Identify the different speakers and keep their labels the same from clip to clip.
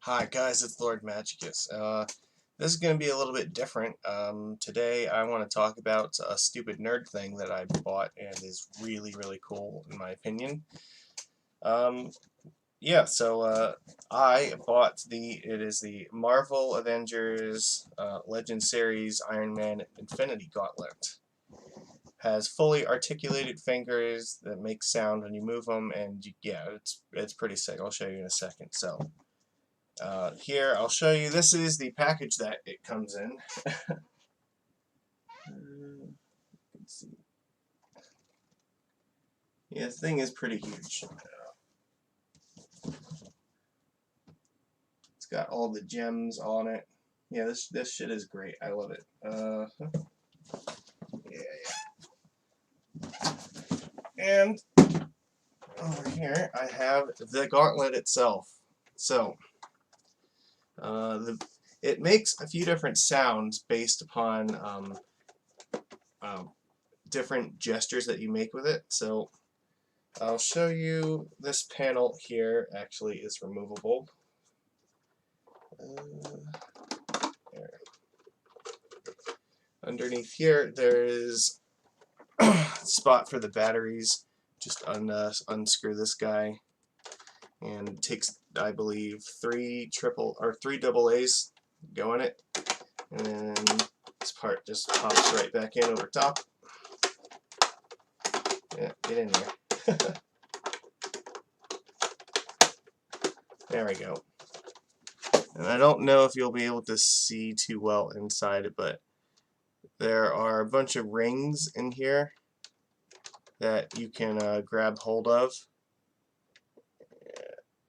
Speaker 1: Hi guys, it's Lord Magicus. This is going to be a little bit different. Today I want to talk about a stupid nerd thing that I bought and is really, really cool in my opinion. Um, yeah, so I bought it is the Marvel Avengers Legend Series Iron Man Infinity Gauntlet. Has fully articulated fingers that make sound when you move them, and yeah, it's pretty sick. I'll show you in a second. So. Here, I'll show you. This is the package that it comes in. You can see. Yeah, this thing is pretty huge. It's got all the gems on it. Yeah, this shit is great. I love it. Yeah. And over here, I have the gauntlet itself. So, it makes a few different sounds based upon different gestures that you make with it. So, I'll show you this panel here actually is removable. There. Underneath here, there is a spot for the batteries. Just unscrew this guy, and it takes, I believe, three double A's go in it, and then this part just pops right back in over top. Yeah, get in there. There we go. And I don't know if you'll be able to see too well inside it, but there are a bunch of rings in here that you can grab hold of.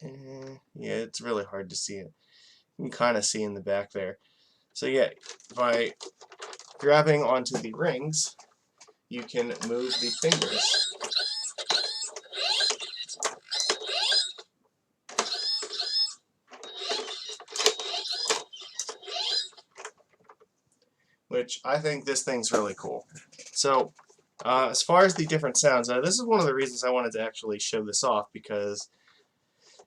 Speaker 1: Yeah, it's really hard to see it. You can kind of see in the back there. So yeah, by grabbing onto the rings, you can move the fingers. Which I think this thing's really cool. So, as far as the different sounds, this is one of the reasons I wanted to actually show this off, because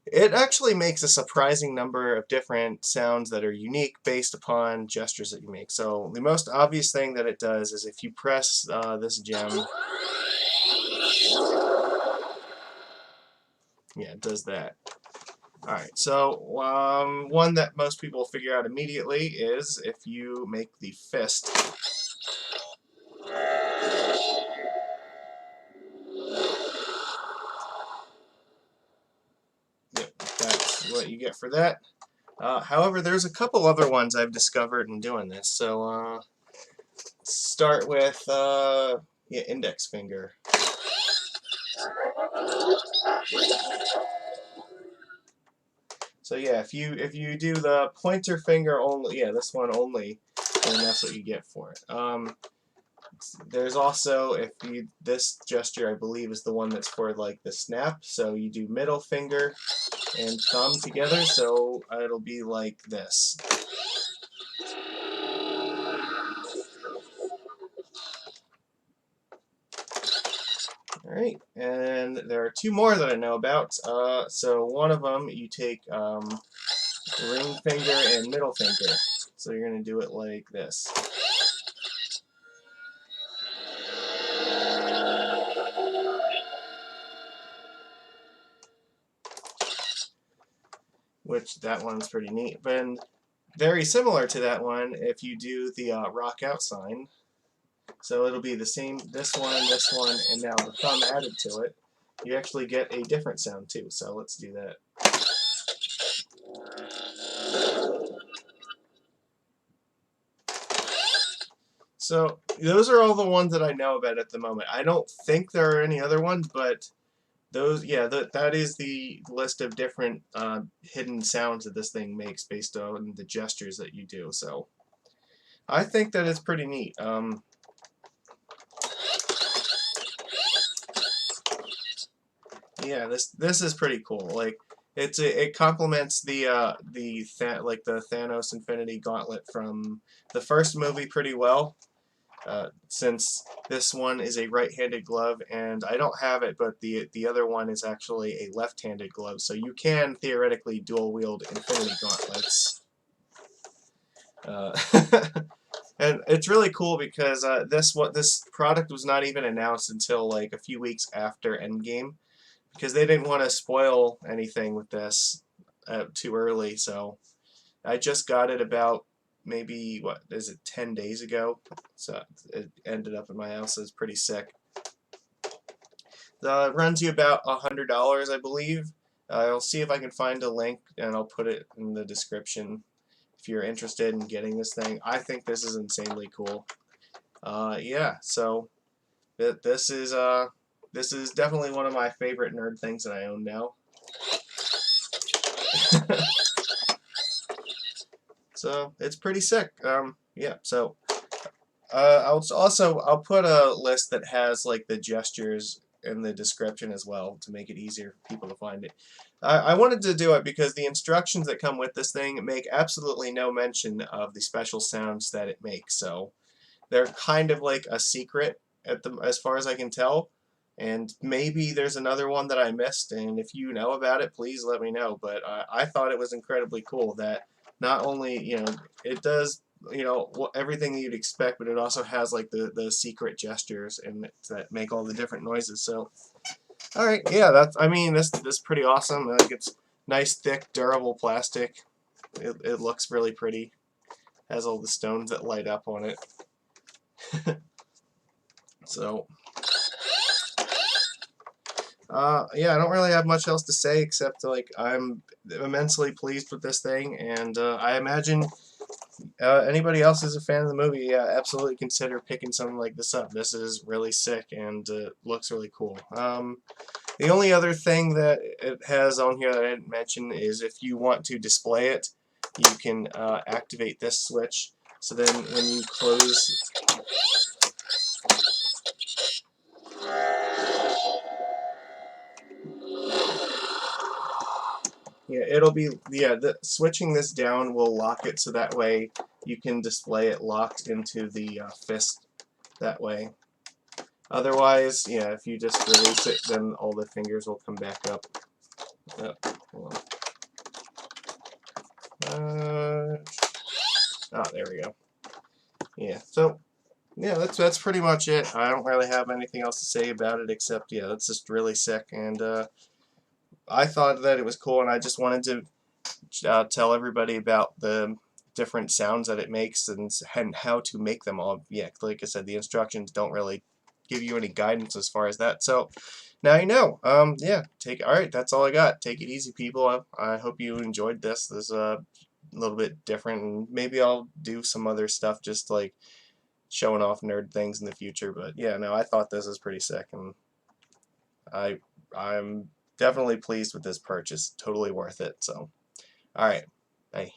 Speaker 1: it actually makes a surprising number of different sounds that are unique based upon gestures that you make. So the most obvious thing that it does is if you press this gem, yeah, it does that. Alright, so one that most people figure out immediately is if you make the fist. Yep, that's what you get for that. However, there's a couple other ones I've discovered in doing this. So start with yeah, index finger. So yeah, if you do the pointer finger only, yeah, this one only, then that's what you get for it. There's also, this gesture I believe is the one that's for like the snap. So you do middle finger and thumb together, so it'll be like this. Alright, and there are two more that I know about. So one of them, you take ring finger and middle finger. So you're going to do it like this. Which, that one's pretty neat. But very similar to that one, if you do the rock out sign. So it'll be the same, this one, and now the thumb added to it. You actually get a different sound too, so let's do that. So those are all the ones that I know about at the moment. I don't think there are any other ones, but those, yeah, that is the list of different hidden sounds that this thing makes based on the gestures that you do. So I think that is pretty neat. Yeah, this is pretty cool. Like it complements the like the Thanos Infinity Gauntlet from the first movie pretty well. since this one is a right-handed glove and I don't have it, but the other one is actually a left-handed glove, so you can theoretically dual wield Infinity Gauntlets. And it's really cool because this product was not even announced until like a few weeks after Endgame, because they didn't want to spoil anything with this too early. So I just got it about maybe, what is it, 10 days ago. So it ended up in my house. It's pretty sick. It runs you about $100, I believe. I'll see if I can find a link and I'll put it in the description if you're interested in getting this thing. I think this is insanely cool. Yeah, so this is definitely one of my favorite nerd things that I own now. So it's pretty sick. Yeah. So I'll put a list that has like the gestures in the description as well to make it easier for people to find it. I wanted to do it because the instructions that come with this thing make absolutely no mention of the special sounds that it makes. So they're kind of like a secret as far as I can tell. And maybe there's another one that I missed, and if you know about it, please let me know. But I thought it was incredibly cool that not only, it does, everything you'd expect, but it also has like the secret gestures and that make all the different noises. So, all right, yeah, I mean, this is pretty awesome. I think it's nice, thick, durable plastic. It looks really pretty. Has all the stones that light up on it. So. Yeah, I don't really have much else to say except like I'm immensely pleased with this thing, and I imagine anybody else is a fan of the movie, yeah, absolutely consider picking something like this up. This is really sick and looks really cool. The only other thing that it has on here that I didn't mention is if you want to display it, you can activate this switch. So then when you close. Yeah, switching this down will lock it so that way you can display it locked into the fist that way. Otherwise, yeah, if you just release it, then all the fingers will come back up. Hold on. There we go. Yeah, so yeah, that's pretty much it. I don't really have anything else to say about it except, yeah, that's just really sick, and I thought that it was cool, and I just wanted to tell everybody about the different sounds that it makes and how to make them all. Yeah, like I said, the instructions don't really give you any guidance as far as that. So now you know. Yeah, all right, that's all I got. Take it easy, people. I hope you enjoyed this. This is a little bit different, and maybe I'll do some other stuff just like showing off nerd things in the future. But yeah, no, I thought this was pretty sick, and I'm definitely pleased with this purchase. Totally worth it. So, all right, bye.